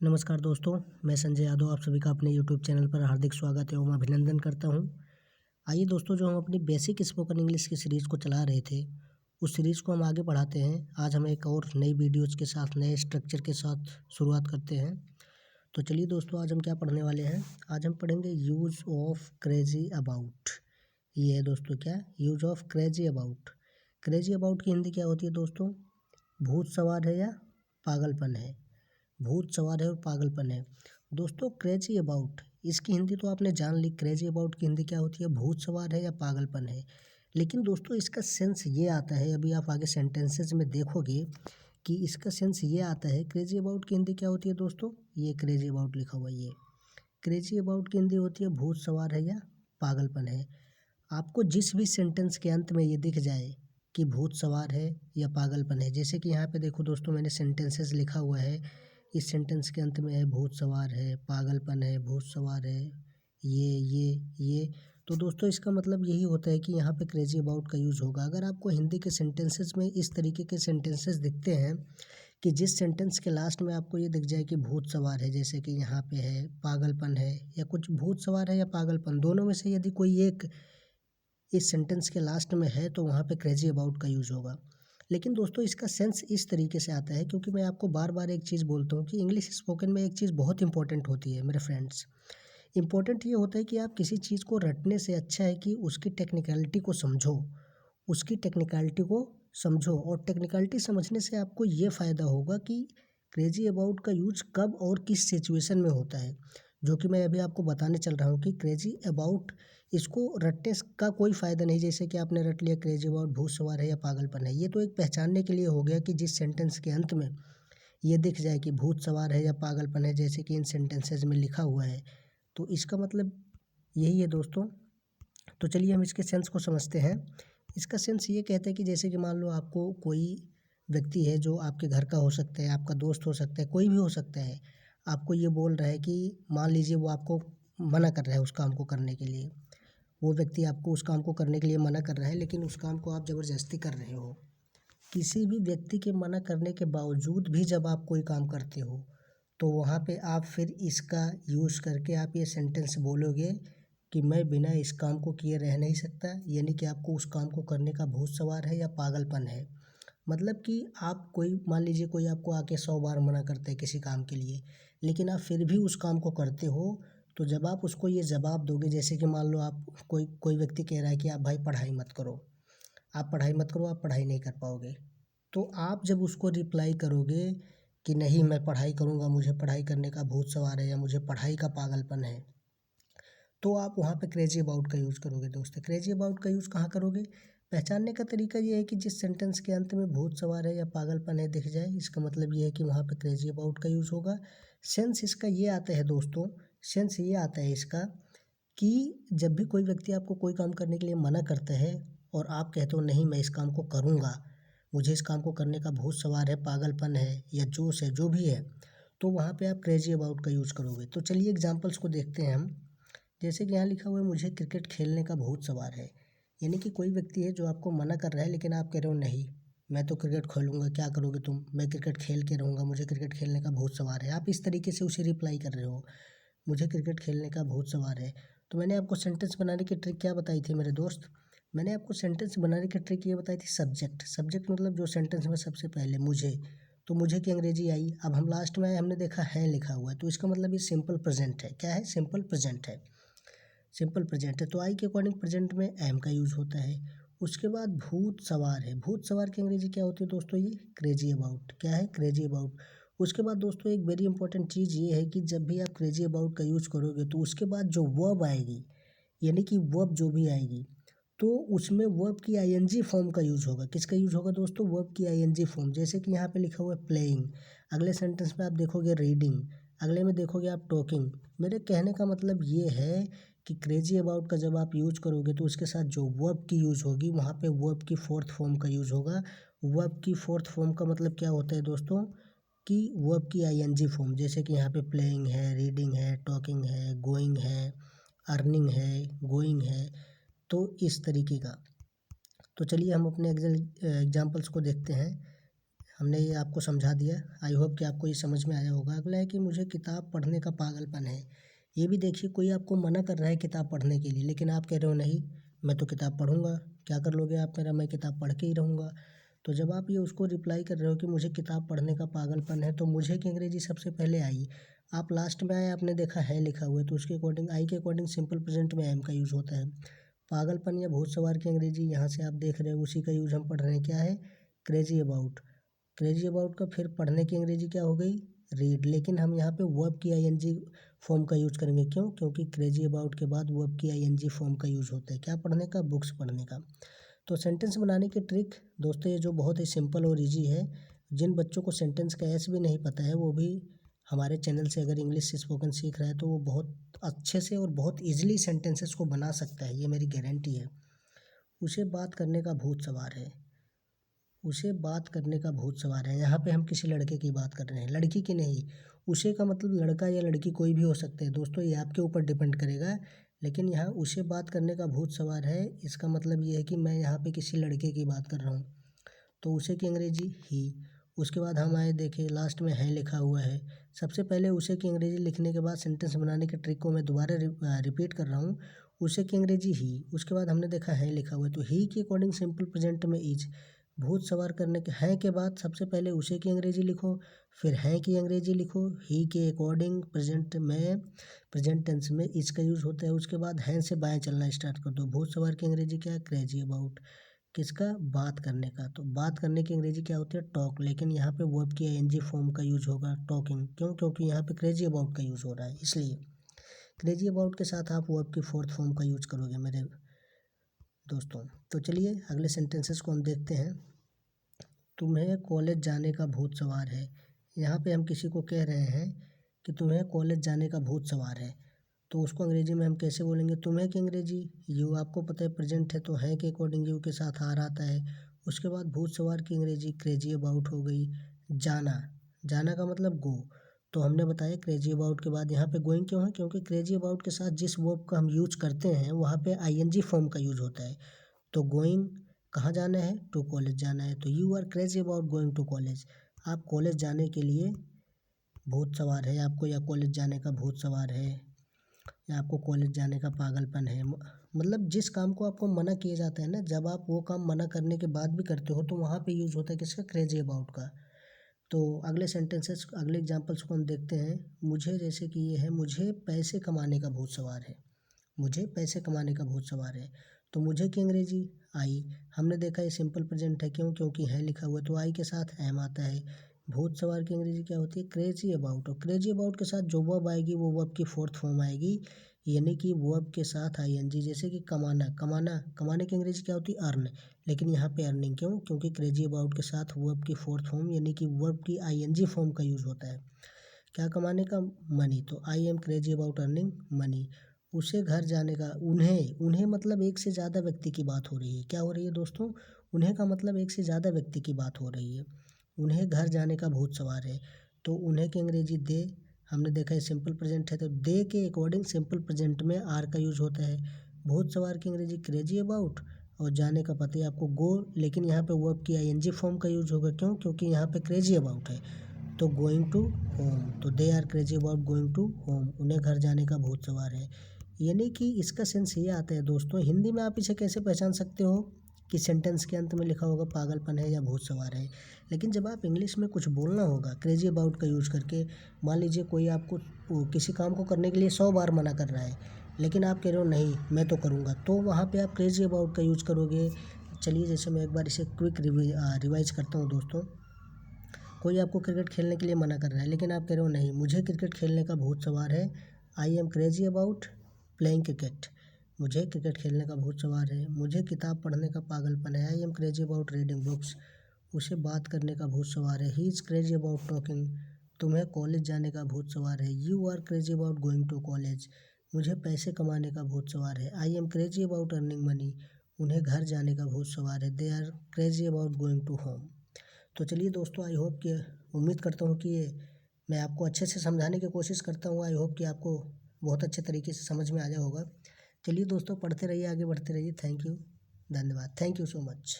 नमस्कार दोस्तों, मैं संजय यादव आप सभी का अपने यूट्यूब चैनल पर हार्दिक स्वागत एवं अभिनंदन करता हूं। आइए दोस्तों, जो हम अपनी बेसिक स्पोकन इंग्लिश की सीरीज़ को चला रहे थे, उस सीरीज़ को हम आगे बढ़ाते हैं। आज हम एक और नई वीडियोज़ के साथ, नए स्ट्रक्चर के साथ शुरुआत करते हैं। तो चलिए दोस्तों, आज हम क्या पढ़ने वाले हैं। आज हम पढ़ेंगे यूज़ ऑफ क्रेजी अबाउट। ये है दोस्तों क्या, use of crazy about. Crazy about की हिंदी क्या होती है दोस्तों? भूत सवार है या पागलपन है। भूत सवार है और पागलपन है। दोस्तों क्रेजी अबाउट, इसकी हिंदी तो आपने जान ली। क्रेजी अबाउट की हिंदी क्या होती है? भूत सवार है या पागलपन है। लेकिन दोस्तों इसका सेंस ये आता है, अभी आप आगे सेंटेंसेस में देखोगे कि इसका सेंस ये आता है। क्रेजी अबाउट की हिंदी क्या होती है दोस्तों? ये क्रेजी अबाउट लिखा हुआ, ये क्रेजी अबाउट की हिंदी होती है भूत सवार है या पागलपन है। आपको जिस भी सेंटेंस के अंत में ये दिख जाए कि भूत सवार है या पागलपन है, जैसे कि यहाँ पे देखो दोस्तों, मैंने सेंटेंसेस लिखा हुआ है। इस सेंटेंस के अंत में है भूत सवार है, पागलपन है, भूत सवार है, ये। तो दोस्तों इसका मतलब यही होता है कि यहाँ पे क्रेजी अबाउट का यूज़ होगा। अगर आपको हिंदी के सेंटेंसेस में इस तरीके के सेंटेंसेस दिखते हैं कि जिस सेंटेंस के लास्ट में आपको ये दिख जाए कि भूत सवार है, जैसे कि यहाँ पे है, पागलपन है, या कुछ भूत सवार है या पागलपन, दोनों में से यदि कोई एक इस सेंटेंस के लास्ट में है, तो वहाँ पे क्रेजी अबाउट का यूज़ होगा। लेकिन दोस्तों इसका सेंस इस तरीके से आता है, क्योंकि मैं आपको बार बार एक चीज़ बोलता हूँ कि इंग्लिश स्पोकन में एक चीज़ बहुत इंपॉर्टेंट होती है मेरे फ्रेंड्स। इंपॉर्टेंट ये होता है कि आप किसी चीज़ को रटने से अच्छा है कि उसकी टेक्निकलिटी को समझो। उसकी टेक्निकलिटी को समझो, और टेक्निकलिटी समझने से आपको ये फ़ायदा होगा कि क्रेजी अबाउट का यूज़ कब और किस सिचुएशन में होता है, जो कि मैं अभी आपको बताने चल रहा हूँ कि क्रेजी अबाउट, इसको रटने का कोई फ़ायदा नहीं। जैसे कि आपने रट लिया क्रेजी अबाउट भूत सवार है या पागलपन है, ये तो एक पहचानने के लिए हो गया कि जिस सेंटेंस के अंत में ये दिख जाए कि भूत सवार है या पागलपन है, जैसे कि इन सेंटेंसेस में लिखा हुआ है, तो इसका मतलब यही है दोस्तों। तो चलिए हम इसके सेंस को समझते हैं। इसका सेंस ये कहता है कि जैसे कि मान लो आपको कोई व्यक्ति है जो आपके घर का हो सकता है, आपका दोस्त हो सकता है, कोई भी हो सकता है, आपको ये बोल रहा है कि मान लीजिए वो आपको मना कर रहा है उस काम को करने के लिए। वो व्यक्ति आपको उस काम को करने के लिए मना कर रहा है, लेकिन उस काम को आप ज़बरदस्ती कर रहे हो। किसी भी व्यक्ति के मना करने के बावजूद भी जब आप कोई काम करते हो, तो वहाँ पे आप फिर इसका यूज़ करके आप ये सेंटेंस बोलोगे कि मैं बिना इस काम को किए रह नहीं सकता। यानी कि आपको उस काम को करने का भूत सवार है या पागलपन है। मतलब कि आप कोई, मान लीजिए कोई आपको आके 100 बार मना करता है किसी काम के लिए, लेकिन आप फिर भी उस काम को करते हो। तो जब आप उसको ये जवाब दोगे, जैसे कि मान लो आप कोई कोई व्यक्ति कह रहा है कि आप भाई पढ़ाई मत करो, आप पढ़ाई मत करो, आप पढ़ाई नहीं कर पाओगे। तो आप जब उसको रिप्लाई करोगे कि नहीं मैं पढ़ाई करूँगा, मुझे पढ़ाई करने का भूत सवार है या मुझे पढ़ाई का पागलपन है, तो आप वहाँ पे क्रेजी अबाउट का यूज़ करोगे दोस्त। क्रेजी अबाउट का यूज़ कहाँ करोगे? पहचानने का तरीका ये है कि जिस सेंटेंस के अंत में भूत सवार है या पागलपन है दिख जाए, इसका मतलब ये है कि वहाँ पे क्रेजी अबाउट का यूज़ होगा। सेंस इसका ये आता है दोस्तों, सेंस ये आता है इसका कि जब भी कोई व्यक्ति आपको कोई काम करने के लिए मना करता है और आप कहते हो नहीं मैं इस काम को करूँगा, मुझे इस काम को करने का भूत सवार है, पागलपन है या जोश है, जो भी है, तो वहाँ पे आप क्रेजी अबाउट का यूज़ करोगे। तो चलिए एग्जांपल्स को देखते हैं हम। जैसे कि यहाँ लिखा हुआ है मुझे क्रिकेट खेलने का भूत सवार है। यानी कि कोई व्यक्ति है जो आपको मना कर रहा है, लेकिन आप कह रहे हो नहीं मैं तो क्रिकेट खेलूँगा, क्या करोगे तुम, मैं क्रिकेट खेल के रहूँगा, मुझे क्रिकेट खेलने का भूत सवार है। आप इस तरीके से उसे रिप्लाई कर रहे हो, मुझे क्रिकेट खेलने का भूत सवार है। तो मैंने आपको सेंटेंस बनाने की ट्रिक क्या बताई थी मेरे दोस्त? मैंने आपको सेंटेंस बनाने की ट्रिक ये बताई थी, सब्जेक्ट। सब्जेक्ट मतलब जो सेंटेंस में सबसे पहले मुझे, तो मुझे की अंग्रेजी आई। अब हम लास्ट में आए, हमने देखा है लिखा हुआ है, तो इसका मतलब ये सिंपल प्रेजेंट है। क्या है? सिंपल प्रेजेंट है। सिंपल प्रेजेंट है, तो आई के अकॉर्डिंग प्रेजेंट में एम का यूज़ होता है। उसके बाद भूत सवार है। भूत सवार की अंग्रेजी क्या होती है दोस्तों? ये क्रेजी अबाउट। क्या है? Crazy about. उसके बाद दोस्तों एक वेरी इंपॉर्टेंट चीज़ ये है कि जब भी आप क्रेजी अबाउट का यूज़ करोगे, तो उसके बाद जो वर्ब आएगी, यानी कि वर्ब जो भी आएगी, तो उसमें वर्ब की आईएनजी फॉर्म का यूज़ होगा। किसका यूज़ होगा दोस्तों? वर्ब की आईएनजी फॉर्म। जैसे कि यहाँ पे लिखा हुआ है प्लेइंग, अगले सेंटेंस में आप देखोगे रीडिंग, अगले में देखोगे आप टॉकिंग। मेरे कहने का मतलब ये है कि क्रेजी अबाउट का जब आप यूज़ करोगे, तो उसके साथ जो वर्ब की यूज़ होगी, वहाँ पे वर्ब की फोर्थ फॉर्म का यूज़ होगा। वर्ब की फोर्थ फॉर्म का मतलब क्या होता है दोस्तों? कि वर्ब की आईएनजी फॉर्म। जैसे कि यहाँ पे प्लेइंग है, रीडिंग है, टॉकिंग है, गोइंग है, अर्निंग है, गोइंग है, तो इस तरीके का। तो चलिए हम अपने एग्जाम्पल्स को देखते हैं। हमने ये आपको समझा दिया। आई होप कि आपको ये समझ में आया होगा। अगला है कि मुझे किताब पढ़ने का पागलपन है। ये भी देखिए, कोई आपको मना कर रहा है किताब पढ़ने के लिए, लेकिन आप कह रहे हो नहीं, मैं तो किताब पढ़ूंगा। क्या कर लोगे आप? मेरा मैं किताब पढ़ के ही रहूँगा। तो जब आप ये उसको रिप्लाई कर रहे हो कि मुझे किताब पढ़ने का पागलपन है, तो मुझे की अंग्रेजी सबसे पहले आई। आप लास्ट में आए, आपने देखा है लिखा हुआ है, तो उसके अकॉर्डिंग आई के अकॉर्डिंग सिंपल प्रेजेंट में एम का यूज़ होता है। पागलपन या भूत सवार की अंग्रेजी यहाँ से आप देख रहे हो, उसी का यूज़ हम पढ़ रहे हैं। क्या है? Crazy about. क्रेजी अबाउट का फिर पढ़ने की अंग्रेजी क्या हो गई? रीड। लेकिन हम यहाँ पे वर्ब की आईएनजी फॉर्म का यूज करेंगे। क्यों? क्योंकि क्रेजी अबाउट के बाद वर्ब की आईएनजी फॉर्म का यूज होता है। क्या पढ़ने का? बुक्स पढ़ने का। तो सेंटेंस बनाने की ट्रिक दोस्तों ये जो बहुत ही सिंपल और इजी है, जिन बच्चों को सेंटेंस का एस भी नहीं पता है, वो भी हमारे चैनल से अगर इंग्लिश स्पोकन सीख रहा है तो वो बहुत अच्छे से और बहुत ईजिली सेंटेंसेस को बना सकता है, ये मेरी गारंटी है। उसे बात करने का भूत सवार है। उसे बात करने का भूत सवार है। यहाँ पे हम किसी लड़के की बात कर रहे हैं, लड़की की नहीं। उसे का मतलब लड़का या लड़की कोई भी हो सकते हैं दोस्तों, ये आपके ऊपर डिपेंड करेगा। लेकिन यहाँ उसे बात करने का भूत सवार है, इसका मतलब ये है कि मैं यहाँ पे किसी लड़के की बात कर रहा हूँ। तो उसे की अंग्रेजी ही। उसके बाद हम आए, देखे लास्ट में है लिखा हुआ है। सबसे पहले उसे की अंग्रेजी लिखने के बाद सेंटेंस बनाने के ट्रिक को मैं दोबारा रिपीट कर रहा हूँ। उसे की अंग्रेजी ही, उसके बाद हमने देखा है लिखा हुआ है, तो ही के अकॉर्डिंग सिंपल प्रेजेंट में इज। भूत सवार करने के हैं के बाद सबसे पहले उसे की अंग्रेजी लिखो, फिर हैं की अंग्रेजी लिखो। ही के अकॉर्डिंग प्रेजेंट में, प्रेजेंट टेंस में इज का यूज़ होता है। उसके बाद हैं से बाएं चलना स्टार्ट कर दो। भूत सवार की अंग्रेजी क्या है? Crazy about. किसका? बात करने का। तो बात करने की अंग्रेजी क्या होती है? टॉक। लेकिन यहाँ पे वर्ब की आईएनजी फॉर्म का यूज होगा, टॉकिंग। क्यों? क्योंकि यहाँ पे क्रेजी अबाउट का यूज हो रहा है, इसलिए क्रेजी अबाउट के साथ आप वर्ब की फोर्थ फॉर्म का यूज करोगे मेरे दोस्तों। तो चलिए अगले सेंटेंसेस को हम देखते हैं। तुम्हें कॉलेज जाने का भूत सवार है। यहाँ पे हम किसी को कह रहे हैं कि तुम्हें कॉलेज जाने का भूत सवार है, तो उसको अंग्रेजी में हम कैसे बोलेंगे? तुम्हें की अंग्रेजी यू। आपको पता है प्रेजेंट है तो है के अकॉर्डिंग यू के साथ आर आता है। उसके बाद भूत सवार की अंग्रेजी क्रेजी अबाउट हो गई। जाना, जाना का मतलब गो। तो हमने बताया क्रेजी अबाउट के बाद यहाँ पे गोइंग क्यों है? क्योंकि क्रेजी अबाउट के साथ जिस वर्ब का हम यूज करते हैं वहाँ पे आईएनजी फॉर्म का यूज होता है। तो गोइंग, कहाँ जाना है? टू कॉलेज जाना है। तो you are crazy about going to college. आप कॉलेज जाने के लिए भूत सवार है आपको, या कॉलेज जाने का भूत सवार है, या आपको कॉलेज जाने का पागलपन है। मतलब जिस काम को आपको मना किया जाता है ना, जब आप वो काम मना करने के बाद भी करते हो तो वहाँ पे यूज़ होता है किसका? क्रेजी अबाउट का। तो अगले सेंटेंसेस, अगले एग्जांपल्स को हम देखते हैं। मुझे, जैसे कि ये है, मुझे पैसे कमाने का भूत सवार है। मुझे पैसे कमाने का भूत सवार है। तो मुझे की अंग्रेजी आई। हमने देखा ये सिंपल प्रेजेंट है। क्यों? क्योंकि है लिखा हुआ है, तो आई के साथ एम आता है। भूत सवार की अंग्रेजी क्या होती है? Crazy about. और क्रेजी अबाउट के साथ जो वर्ब आएगी वो वर्ब की फोर्थ फॉर्म आएगी, यानी कि वर्ब के साथ आईएनजी। जैसे कि कमाना, कमाना, कमाने की अंग्रेजी क्या होती है? अर्न। लेकिन यहाँ पे अर्निंग। क्यों? क्योंकि क्रेजी अबाउट के साथ वर्ब की फोर्थ फॉर्म यानी कि वर्ब की आईएनजी फॉर्म का यूज होता है। क्या कमाने का? मनी। तो आई am crazy about earning money. उसे घर जाने का, उन्हें, उन्हें मतलब एक से ज़्यादा व्यक्ति की बात हो रही है। क्या हो रही है दोस्तों? उन्हें का मतलब एक से ज़्यादा व्यक्ति की बात हो रही है। उन्हें घर जाने का भूत सवार है। तो उन्हें की अंग्रेजी दे। हमने देखा है सिंपल प्रेजेंट है, तो दे के अकॉर्डिंग सिंपल प्रेजेंट में आर का यूज होता है। भूत सवार की अंग्रेजी क्रेजी अबाउट, और जाने का पता है आपको गो। लेकिन यहाँ पे वर्ब की आईएनजी फॉर्म का यूज होगा। क्यों? क्योंकि यहाँ पे क्रेजी अबाउट है। तो गोइंग टू होम, तो they are crazy about going to home. उन्हें घर जाने का भूत सवार है। यानी कि इसका सेंस ये आता है दोस्तों, हिंदी में आप इसे कैसे पहचान सकते हो कि सेंटेंस के अंत में लिखा होगा पागलपन है या भूत सवार है। लेकिन जब आप इंग्लिश में कुछ बोलना होगा क्रेजी अबाउट का यूज़ करके, मान लीजिए कोई आपको किसी काम को करने के लिए 100 बार मना कर रहा है, लेकिन आप कह रहे हो नहीं मैं तो करूँगा, तो वहाँ पे आप क्रेजी अबाउट का यूज़ करोगे। चलिए जैसे मैं एक बार इसे क्विक रिवाइज करता हूँ दोस्तों। कोई आपको क्रिकेट खेलने के लिए मना कर रहा है, लेकिन आप कह रहे हो नहीं मुझे क्रिकेट खेलने का भूत सवार है। I am crazy about playing cricket. मुझे क्रिकेट खेलने का भूत सवार है। मुझे किताब पढ़ने का पागलपन है। I am crazy about reading books. उसे बात करने का भूत सवार है। He is crazy about talking. तुम्हें कॉलेज जाने का भूत सवार है। You are crazy about going to college. मुझे पैसे कमाने का भूत सवार है। I am crazy about earning money. उन्हें घर जाने का भूत सवार है। They are crazy about going to home. तो चलिए दोस्तों, आई होप कि, उम्मीद करता हूँ कि ये मैं आपको अच्छे से समझाने की कोशिश करता हूँ। आई होप कि आपको बहुत अच्छे तरीके से समझ में आ गया होगा। चलिए दोस्तों, पढ़ते रहिए, आगे बढ़ते रहिए। थैंक यू, धन्यवाद, थैंक यू सो मच।